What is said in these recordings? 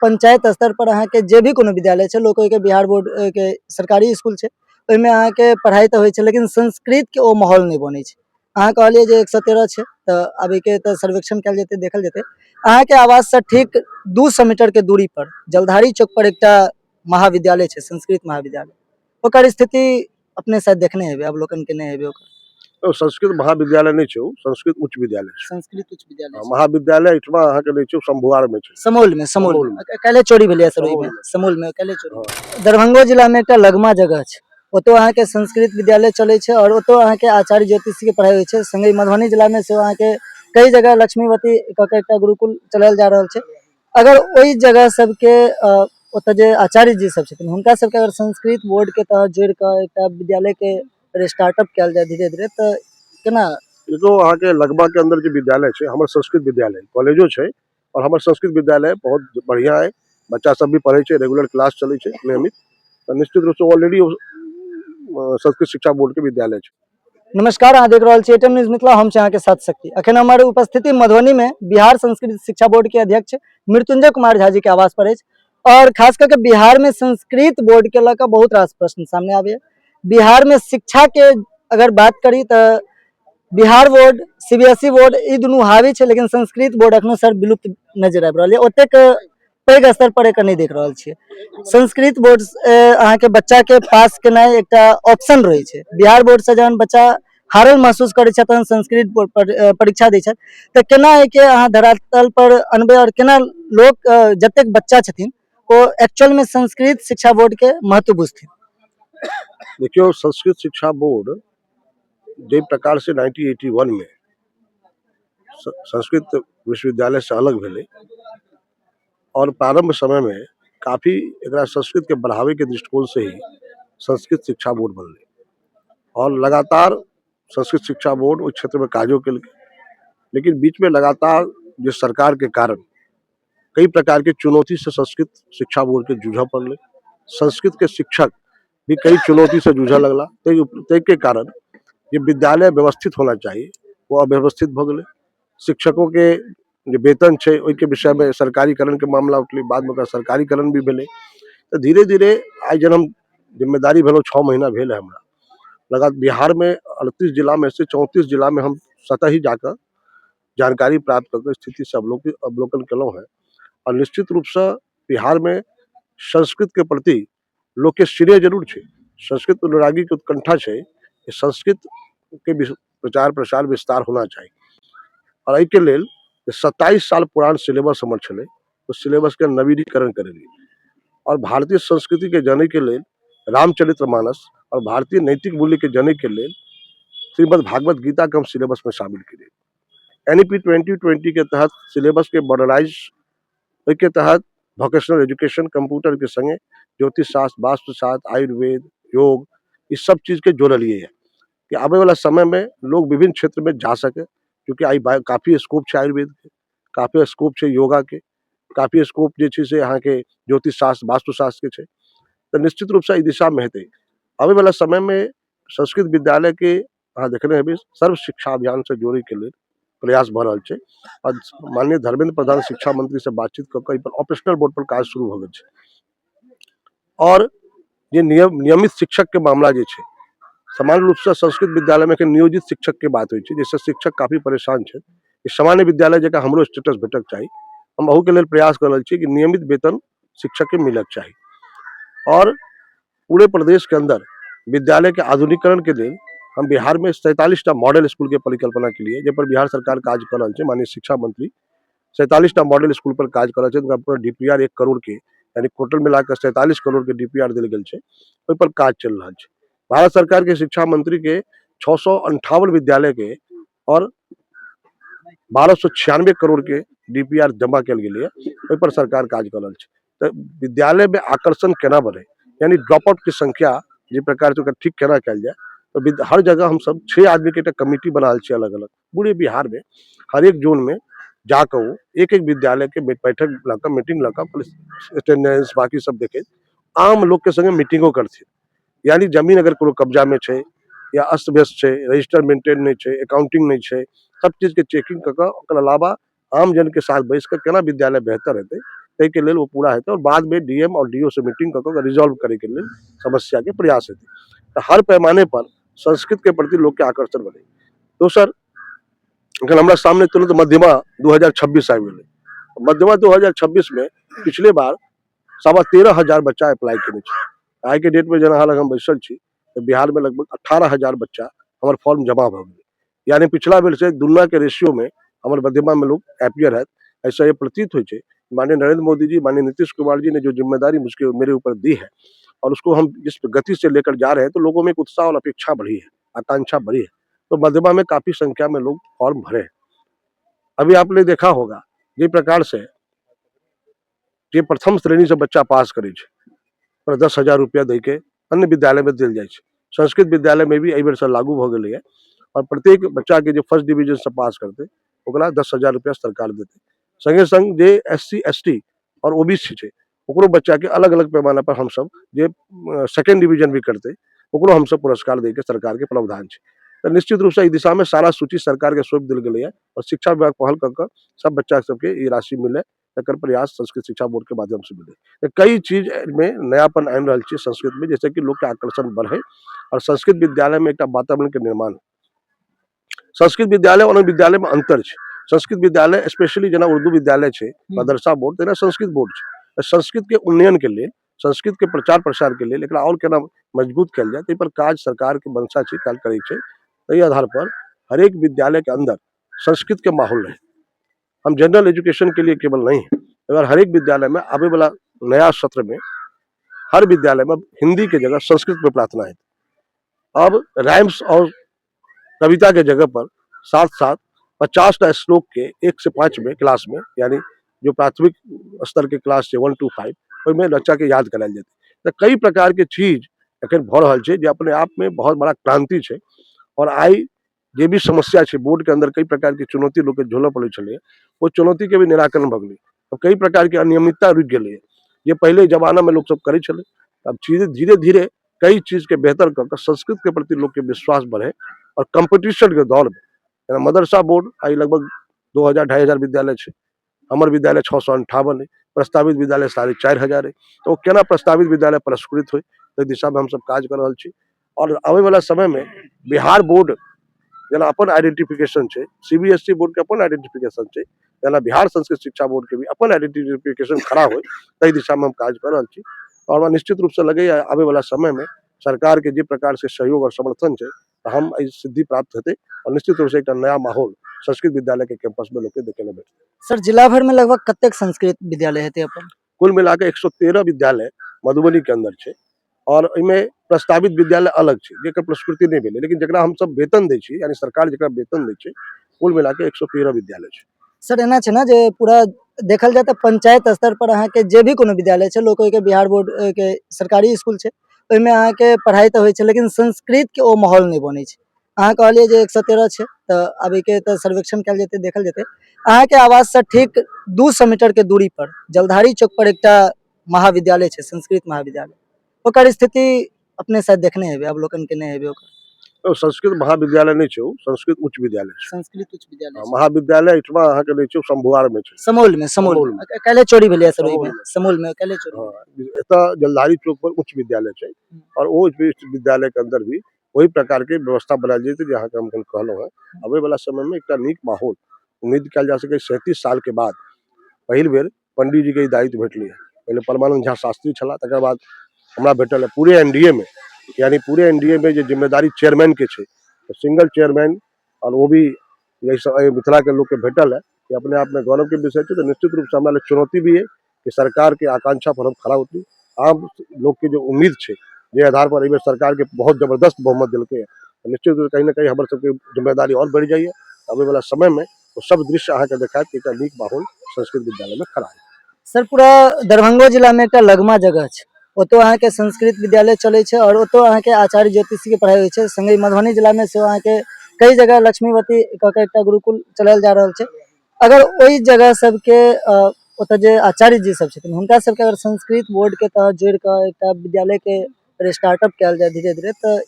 पंचायत स्तर पर अहाँ के जे भी कोनो विद्यालय छै, लोक के बिहार बोर्ड के सरकारी स्कूल छै, ओहिमे अहाँ के पढ़ाई तऽ होइ छै, लेकिन संस्कृत के ओ माहौल नहीं बनै छै। अहाँ कहलिए जे 113 छै, तऽ अब एके तऽ सर्वेक्षण कयल जेतै, देखल जेतै। अहाँ के आवास से ठीक 200 मीटर के दूरी पर जलधारी चौक पर एकटा महाविद्यालय छै, संस्कृत महाविद्यालय। ओकर स्थिति अपने शायद देखने हेबे, अवलोकन केने हेबे ओकर। तो संस्कृत महाविद्यालय नहीं छे, संस्कृत उच्च विद्यालय छे। संस्कृत उच्च विद्यालय महाविद्यालय इठमा अहाँ के नहीं छे, शंभुआर में छे। समूल में काल्हे चोरी भेलै सर, ओहिमे समूल में काल्हे चोरी। दरभंगो जिला में एकटा लगमा जगह छै, ओतो अहाँ के संस्कृत विद्यालय चले छै, और ओतो अहाँ के आचार्य ज्योतिषी के पढ़ाई होय छै। संगे मधुबनी जिला में से अहाँ के कई जगह लक्ष्मीवती क के एकटा गुरुकुल चलायल जा रहल छै। अगर ओई जगह सब के ओतऽ जे आचार्य जी सब छथिन, हुनका सबके अगर संस्कृत बोर्ड के तहत जोड़ के एकटा विद्यालय के स्टार्टअप कयल जाय धीरे धीरे, तऽ केना? देखो अहाँ के लगमा के अंदर जो विद्यालय छे, हमर संस्कृत विद्यालय कॉलेजो छे, और हमर संस्कृत विद्यालय बहुत बढ़िया है। बच्चा सब भी पढ़े छे, रेगुलर क्लास चले छे नियमित, तो निश्चित रूप से ऑलरेडी संस्कृत शिक्षा बोर्ड के विद्यालय छे। नमस्कार, अहाँ देख रहल छी एटीएम न्यूज मिथिला, हम छी अहाँ के साथ शक्ति। अखन हमारे उपस्थिति मधुबनी में बिहार संस्कृत शिक्षा बोर्ड के अध्यक्ष मृत्युंजय कुमार झा जी के आवास पर अछि, और खास करके बिहार में संस्कृत बोर्ड के लऽ कऽ बहुत रास प्रश्न सामने आबैया। बिहार में शिक्षा के अगर बात करी तऽ बिहार बोर्ड, सीबीएसई बोर्ड ई दुनू हावी छै, लेकिन संस्कृत बोर्ड अखनो सर विलुप्त नजर आबि रहल है। ओतेक पैघ स्तर पर एकर नहीं देख रहल छियै। संस्कृत बोर्ड अहाँ के बच्चा के पास केनाइ एकटा ऑप्शन रहे छै। बिहार बोर्ड से जहन बच्चा हारल महसूस करे छै, तहन संस्कृत बोर्ड पर परीक्षा दै छै, तऽ केना है के अहाँ धरातल पर अनबै, और केना लोक जतेक बच्चा छथिन ओ एक्चुअल में संस्कृत शिक्षा बोर्ड के महत्व बुझथिन? देखियो, संस्कृत शिक्षा बोर्ड जे प्रकार से 1981 में संस्कृत विश्वविद्यालय से अलग भेले, और प्रारंभ समय में काफी एकरा संस्कृत के बढ़ावे के दृष्टिकोण से ही संस्कृत शिक्षा बोर्ड बनले, और लगातार संस्कृत शिक्षा बोर्ड उस क्षेत्र में कार्यों के लिए, लेकिन बीच में लगातार जो सरकार के कारण कई प्रकार के चुनौती से संस्कृत शिक्षा बोर्ड के जूझा पड़ले। संस्कृत के शिक्षक भी कई चुनौती से जूझा लगला, तै के कारण ये विद्यालय व्यवस्थित होना चाहिए, वो अव्यवस्थित भ गेले। शिक्षकों के जो वेतन छे, ओई विषय में सरकारीकरण के मामला उठले, बाद में सरकारीकरण भी भेले। तो धीरे धीरे आई जन हम जिम्मेदारी भेलो 6 महीना भेल है हमरा, लगा बिहार में 38 जिला में से 34 जिला में हम स्वतः ही जाकर जानकारी प्राप्त करके स्थिति से अवलोकन केलो है। और निश्चित रूप से बिहार में संस्कृत के प्रति लोग के श्रेय जरूर छे, संस्कृत अनुरागी के उत्कंठा छे, संस्कृत के प्रचार प्रसार विस्तार होना चाहिए। और एहि के लेल 27 साल पुरान सिलेबस हमर छले, उस सिलेबस के नवीनीकरण करेली, और भारतीय संस्कृति के जाने के लेल रामचरितमानस और भारतीय नैतिक मूल्य के जाने के लेल श्रीमद् भागवत गीता के हम सिलेबस में शामिल किए। एनईपी 2020 के तहत सिलेबस के मॉडर्नाइज के तहत वोकेशनल एजुकेशन, कंप्यूटर के संगे ज्योतिष शास्त्र, वास्तुशास्त्र, आयुर्वेद, योग, इस सब चीज के जोड़लिए है कि आने वाला समय में लोग विभिन्न क्षेत्र में जा सके, क्योंकि आई काफी स्कोप है आयुर्वेद के, काफी स्कोप है योगा के, काफी स्कोप जे छे से यहाँ के ज्योतिष शास्त्र, वास्तुशास्त्र के छे। तो निश्चित रूप से इस दिशा में हेतै। आने वाला समय में संस्कृत विद्यालय के अहाँ देखने हेबै सर्व शिक्षा अभियान से जोड़े के लिए प्रयास भ रहल छै, और माननीय धर्मेंद्र प्रधान शिक्षा मंत्री से बातचीत कर के ऑपरेशनल बोर्ड पर काज शुरू भ गेल छै। और ये नियमित शिक्षक के मामला जे छे, सामान्य रूप से संस्कृत विद्यालय में नियोजित शिक्षक के बात होई छे, जैसे शिक्षक काफी परेशान छे। सामान्य विद्यालय जगह हमरो स्टेटस भेटक चाहिए, हम अहू के लिए प्रयास कर रहल छी कि नियमित वेतन शिक्षक के मिलक चाहिए। और पूरे प्रदेश के अंदर विद्यालय के आधुनिकीकरण के लिए हम बिहार में 47टा मॉडल स्कूल के परिकल्पना के लिए, जे पर बिहार सरकार काज कर रहल छै, माननीय शिक्षा मंत्री 47टा मॉडल स्कूल पर काज कर रहल छै। पूरा डीपीआर 1 करोड़ के, यानी टोटल मिलाकर 47 करोड़ के डीपीआर देल गेल छै, ओहि पर काज चल रहा है। भारत सरकार के शिक्षा मंत्री के 658 विद्यालय के और 1296 करोड़ के डीपीआर जमा कल गेल, ओहि पर सरकार काज कर रहल छै। तो विद्यालय में आकर्षण केना बढ़े, यानी ड्रॉप आउट की संख्या जे प्रकार से ठीक केना कल जाए, तो हर जगह हम सब 6 आदमी के कमिटी बना अलग अलग पूरे बिहार में हर एक जोन में जाकर एक एक विद्यालय के बैठक लगा, मीटिंग लगा, अटेंडेंस बाकी सब देखे, आम लोग के संगे मीटिंगों करथिन। यानी जमीन अगर कोनो कब्जा में छे या अस्त व्यस्त है, रजिस्टर मेंटेन नहीं है, अकाउंटिंग नहीं है, सब चीज के चेकिंग कर, अलावा आम जन के साथ बैस कर केना विद्यालय बेहतर हेतै, तय के लेल वो पूरा हेतै और बाद में डीएम और डीओ से मीटिंग क के रिजॉल्व करे के लेल समस्या के प्रयास हेतै। तो हर पैमाने पर संस्कृत के प्रति लोग के आकर्षण बढ़े। दोसर, अखन हमरा सामने तुरंत मध्यमा 2026 आबि गेलै। मध्यमा 2026 में पिछले बार 13,500 बच्चा अप्लाई केने छै। आइ के डेट में जेना हाल हम बैसल छी तो बिहार में लगभग 18,000 बच्चा हमर फॉर्म जमा भ गेलै। यानी पिछला बेर से दुनिया के रेशियो में हमर मध्यमा में लोग हैप्पियर है। ऐसा ये प्रतीत हो माननीय नरेंद्र मोदी जी, माननीय नीतीश कुमार जी ने जो जिम्मेदारी मेरे ऊपर दी है और उसको हम जिस गति से लेकर जा रहे हैं तो लोगों में एक उत्साह और अपेक्षा बढ़ी है, आकांक्षा बढ़ी है। तो मध्यमा में काफी संख्या में लोग फॉर्म भरे हैं। अभी आपने देखा होगा जे प्रकार से जे प्रथम श्रेणी से बच्चा पास करे पर 10,000 रुपया दे के अन्य विद्यालय में दिल जाए। संस्कृत विद्यालय में भी एहि बेर से लागू भ गेलै है और प्रत्येक बच्चा के जो फर्स्ट डिवीजन से पास करते ओकरा 10,000 रुपया सरकार देते। संगे संग जे SC ST और OBC छै ओकरो बच्चा के अलग अलग पैमाना पर हम सब जे सेकंड डिवीजन भी करते ओकरो हम सब पुरस्कार दे के सरकार के प्रावधान छै। तो निश्चित रूप से इस दिशा में सारा सूची सरकार के सौंप दिल गेलै है और शिक्षा विभाग पहल कर सब बच्चा सबके ये राशि मिले एकर प्रयास संस्कृत शिक्षा बोर्ड के माध्यम से मिले। तो कई चीज में नयापन आनि रहल छै संस्कृत में, जैसे कि लोग के आकर्षण बढ़े और संस्कृत विद्यालय में एक वातावरण के निर्माण। संस्कृत विद्यालय और विद्यालय में अंतर छै। संस्कृत विद्यालय स्पेशली जना उर्दू विद्यालय छै, मदरसा बोर्ड, तेना संस्कृत बोर्ड छै। संस्कृत के उन्नयन के लिए, संस्कृत के प्रचार प्रसार के लिए एकरा और केना मजबूत कयल जाय, ताहि पर काज सरकार के मंशा छै, काज करै छै। ताहि आधार पर हर एक विद्यालय के अंदर संस्कृत के माहौल रहे। हम जनरल एजुकेशन के लिए केवल नहीं, अगर हर एक विद्यालय में आने वाला नया सत्र में हर विद्यालय में हिंदी के जगह संस्कृत में प्रार्थना है। अब राइम्स और कविता के जगह पर साथ साथ 50टा श्लोक के 1 से 5 में क्लास में, यानी जो प्राथमिक स्तर के क्लास है 1 to 5 ओहिमे बच्चा के याद करायल जेतै। तो कई प्रकार के चीज एखन भऽ रहल छै जे अपने आप में बहुत बड़ा क्रांति छै। और आई जे भी समस्या छै बोर्ड के अंदर, कई प्रकार की चुनौती लोग के झेलऽ पड़े छलै, वो चुनौती के भी निराकरण भऽ गेलै। अब कई प्रकार के अनियमितता रुकि गेलै। ये पहले जमाना में लोग सब करे छलै, अब चीजें धीरे धीरे कई चीज के बेहतर कर संस्कृत के प्रति लोग के विश्वास बढ़े और कंपटीशन के दौर में मदरसा बोर्ड आई लगभग 2,000-2,500 विद्यालय छै। हमर विद्यालय 658 है, प्रस्तावित विद्यालय 4,500 है। तो केना प्रस्तावित विद्यालय पुरस्कृत हो, तो दिशा में हम सब काज कर रहल छी। और आवे वाला समय में बिहार बोर्ड जेना अपन आइडेंटिफिकेशन छै, CBSE बोर्ड के अपन आइडेंटिफिकेशन छै, जेना बिहार संस्कृत शिक्षा बोर्ड के भी अपन आइडेंटिफिकेशन खड़ा हो, ताहि दिशा में हम काज कर रहल छी। और निश्चित रूप से लगे आवे वाला समय में सरकार के जे प्रकार से सहयोग और समर्थन छै, हम सिद्धि प्राप्त हेतै और निश्चित रूप से एक नया माहौल संस्कृत विद्यालय के कैंपस में लोग के देखे ले भेटतै। सर जिला भर में लगभग कतेक संस्कृत विद्यालय हेतै अपन? कुल मिला के 113 विद्यालय मधुबनी के अंदर छै और इनमें प्रस्तावित विद्यालय अलग छै जेकर पुरस्कृति नहीं भेलै, लेकिन जकरा हम सब वेतन दै छी, यानी सरकार जकरा वेतन दै छै, कुल मिला के 113 विद्यालय छै। सर एना छै ना जे पूरा देखल जाए तो पंचायत स्तर पर अहाँ के जे भी कोनो विद्यालय छै, लोग के बिहार बोर्ड के सरकारी स्कूल छै, ओहिमे अहाँ के पढ़ाई तो होइ छै, लेकिन संस्कृत के ओ माहौल नहीं बनै छै। अहाँ कहलिए जे 113 छै, तो अभी के तो सर्वेक्षण कयल जेतै, देखल जेतै। अहाँ के आवास से ठीक 200 मीटर के दूरी पर जलधारी चौक पर एकटा महाविद्यालय छै, संस्कृत महाविद्यालय। ओकर स्थिति अपने शायद देखने हेबे, अवलोकन केने हेबे ओकर। तो संस्कृत महाविद्यालय नहीं छै, संस्कृत उच्च विद्यालय छै। संस्कृत उच्च विद्यालय छै। महाविद्यालय इठमा अहाँ के नहीं छै, शंभुआर में छै। समौल में काल्हे चोरी भेलै सर, ओहिमे समौल में काल्हे चोरी। हाँ, एतऽ जलधारी चौक पर उच्च विद्यालय छै और वो उच्च विद्यालय के अंदर भी वही प्रकार के व्यवस्था बनायल जेतै जे अहाँ के हम कहलहुँ हैं। आवे वाला समय में एकटा नीक माहौल उम्मीद कयल जा सकै। 37 साल के बाद पहिल बेर पंडित जी के दायित्व भेटलै है। पहले परमानंद झा शास्त्री छला, तकर बाद हमरा भेटल है पूरे एनडीए में, यानी पूरे एनडीए में जो जिम्मेदारी चेयरमैन के छै, तो सिंगल चेयरमैन और वो भी यही मिथिला के लोग के भेटल है, ये अपने आप में गौरव के विषय छै। तो निश्चित रूप से हमारे लिए चुनौती भी है कि सरकार के आकांक्षा पर हम खड़ा उतरी। आम लोग की जो उम्मीद छै, जे आधार पर एहि बेर सरकार के बहुत जबरदस्त बहुमत दिलकै है, तो निश्चित रूप से कहीं ना कहीं हमारे सबके जिम्मेदारी और बढ़ जाइए। आवे वाला समय में वो सब दृश्य अहाँ के देखायत कि एकटा नीक माहौल संस्कृत विद्यालय में खड़ा है। सर पूरा दरभंगो जिला में एकटा लगमा जगह छै, ओतो अहाँ के संस्कृत विद्यालय चले छै और ओतो अहाँ के आचार्य ज्योतिषी के पढ़ाई होइ छै। संगे मधुबनी जिला में से अहाँ के कई जगह लक्ष्मीवती क के एकटा गुरुकुल चलायल जा रहल छै। अगर ओई जगह सब के ओतऽ जे आचार्य जी सब छथिन, हुनका सबके अगर संस्कृत बोर्ड के तहत जोड़ि के एकटा विद्यालय के स्टार्टअप कयल जाय धीरे धीरे, तो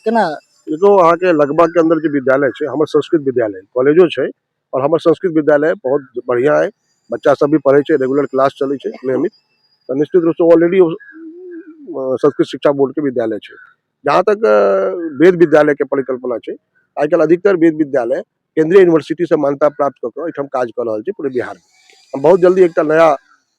केना? देखो अहाँ के लगमा के अंदर जो विद्यालय छै, हमर संस्कृत विद्यालय कॉलेजो छै और हमर संस्कृत विद्यालय बहुत बढ़िया है। बच्चा सब भी पढ़े छे, रेगुलर क्लास चले छे नियमित, तो निश्चित रूप से ऑलरेडी संस्कृत शिक्षा बोर्ड के विद्यालय छे। जहाँ तक वेद विद्यालय के परिकल्पना छे, आजकल अधिकतर वेद विद्यालय केंद्रीय यूनिवर्सिटी से मान्यता प्राप्त करके एहिठाम काज कर रहल छे पूरे बिहार में। हम बहुत जल्दी एक नया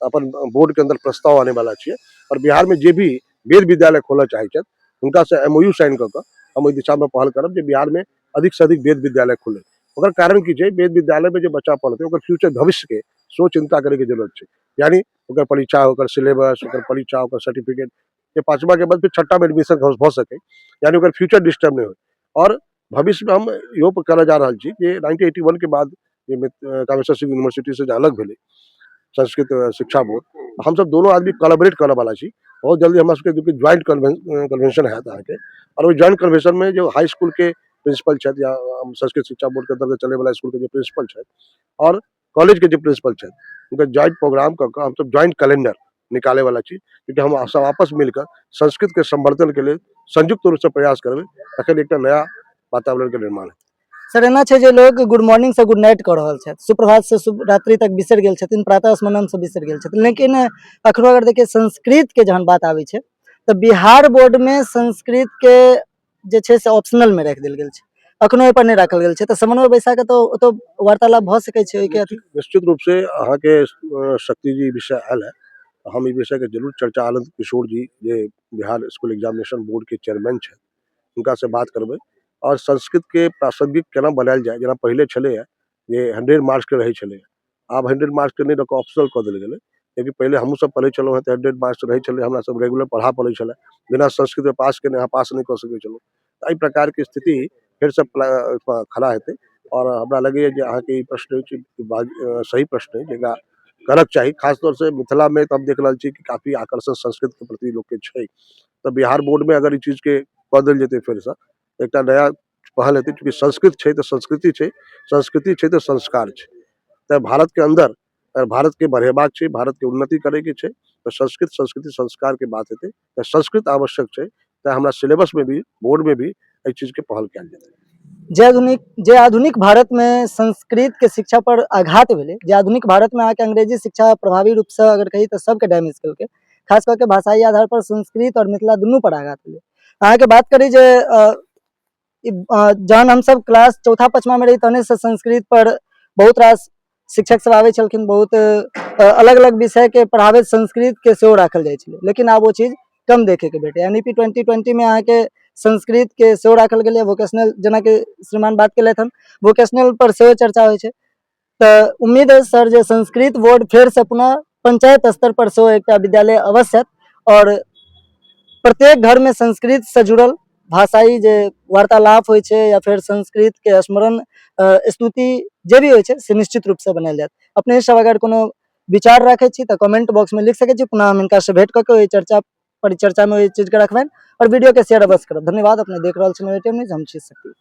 अपन बोर्ड के अंदर प्रस्ताव आने वाला छे, और बिहार में जे भी वेद विद्यालय खोलना चाहे छथि हुनका से MOU साइन कर हम ओहि दिशा में पहल करब जे बिहार में अधिक से अधिक वेद विद्यालय खुले। ओकर कारण की छै, वेद विद्यालय में जो बच्चा पढ़ते ओकर फ्यूचर भविष्य के सोच चिंता करे के जरूरत छै। यानी ओकर परीक्षा, ओकर सिलेबस, ओकर परीक्षा, ओकर सर्टिफिकेट, ये 5वां के बाद फिर 6ठा में एडमिशन भ सके, यानी ओकर फ्यूचर डिस्टर्ब नहीं हो। और भविष्य में हम इहो करे जा रहल छी जे 1981 के बाद जे कामेश्वर सिंह यूनिवर्सिटी से अलग भेले संस्कृत शिक्षा बोर्ड, हम सब दोनों आदमी कोलैबोरेट करे वाला छी। बहुत जल्दी हमरा सबके जो ज्वाइंट कन्वेंशन हैत अहाँके, और ओहि ज्वाइंट कन्वेंशन में जो हाई स्कूल के प्रिंसिपल छथि या संस्कृत शिक्षा बोर्ड के अंतर्गत चले वाला स्कूल के जो प्रिंसिपल छथि और कॉलेज के जो प्रिंसिपल छथि, उनका ज्वाइंट प्रोग्राम कर हम सब ज्वाइंट कैलेंडर निकाले वाला छी, क्योंकि हम सब आपस मिलकर संस्कृत के संवर्धन के लिए संयुक्त रूप से प्रयास करबे, तखन एक नया वातावरण के निर्माण है। सर एना छै जे लोग गुड मॉर्निंग से गुड नाइट कर रहल छथि, सुप्रभात से शुभ रात्रि तक बिसर गेल छथिन, प्रातः स्मरण से बिसर गेल छथिन, लेकिन अखनो अगर देखिए संस्कृत के जहन बात आबै छै तो बिहार बोर्ड में संस्कृत के जे छै से ऑप्शनल में राखि देल गेल छै, अखनो एहि पर नहीं राखल गेल छै। तो समन्वय बैसा के तो ओतो वार्तालाप भ सकै छै ओहि के अथी। निश्चित रूप से अहाँ के शक्ति जी विषय आयल है, हम ई विषय के जरूर चर्चा आनंद किशोर जी जे बिहार स्कूल एग्जामिनेशन बोर्ड के चेयरमैन छथि हुनका से बात करबै, और संस्कृत के प्रासंगिक केना बनायल जाय। जेना पहले छले जे 100 मार्क्स के रहे छले, आब 100 मार्क्स के नहीं रख ऑप्शनल कर देल गेले, लेकिन पहले हमहू सब पढ़े चलो हैं तो 100 मार्क्स रहे छले, हमरा सब रेगुलर पढ़ा पड़े छले, बिना संस्कृत में पास के अहाँ पास नहीं कर सके छलो। एहि प्रकार के स्थिति फिर से खड़ा हेतै, और हमरा लगैए जे अहाँ के ई प्रश्न सही प्रश्न है, जेकरा करक चाही। खास तौर से मिथिला में तो हम देख रहल छी कि काफी आकर्षण संस्कृत के प्रति लोग के छै, तो बिहार बोर्ड में अगर ई चीज के कऽ देल जेतै फिर से एक नया पहल हेतै, क्योंकि संस्कृत छै तो संस्कृति छै, संस्कृति छै तो संस्कार छै। तो भारत के अंदर भारत के बढ़ेबाक छै, भारत के उन्नति करे के छै, तो संस्कृत संस्कृति संस्कार के बात हेतै, तो संस्कृत आवश्यक छै। तो हमरा सिलेबस में भी बोर्ड में भी एहि चीज के पहल कयल जेतै। जे आधुनिक भारत में संस्कृत के शिक्षा पर आघात भेले, जे आधुनिक भारत में आके अंग्रेजी शिक्षा प्रभावी रूप से अगर कही तो सबके डैमेज केलकै, खास करके भाषाई आधार पर संस्कृत और मिथिला दुनू पर आघात भेले। अहाँ के बात करी जे जहन हम सब क्लास चौथा पांचवा में रही तहने से संस्कृत पर बहुत रास शिक्षक सब आवे छलखिन, बहुत अलग अलग विषय के पढ़ावे संस्कृत के सेहो राखल जाय छलै, लेकिन आब वो चीज कम देखे के भेटे। NEP 2020 में अहाँ के संस्कृत के सेहो राखल गेलै, वोकेशनल जेना कि श्रीमान बात केलथि हन, वोकेशनल पर सेहो चर्चा होइ छै। तो उम्मीद है सर जे संस्कृत बोर्ड फिर से पुनः पंचायत स्तर पर सेहो एकटा विद्यालय अवश्य, और प्रत्येक घर में संस्कृत से जुड़ल भाषाई जे वार्तालाप होइ छै या फिर संस्कृत के स्मरण स्तुति जे भी होइ छै से निश्चित रूप से बनायल जायत। अपने सब अगर कोनो विचार राखे छी तो कमेंट बॉक्स में लिख सके छी, पुनः हम इनका से भेंट करके ओहि परिचर्चा में ओहि चीज के रखबनि, और वीडियो के शेयर अवश्य करब। धन्यवाद। अपने देख रहल छी न्यूज़, हम छी शक्ति।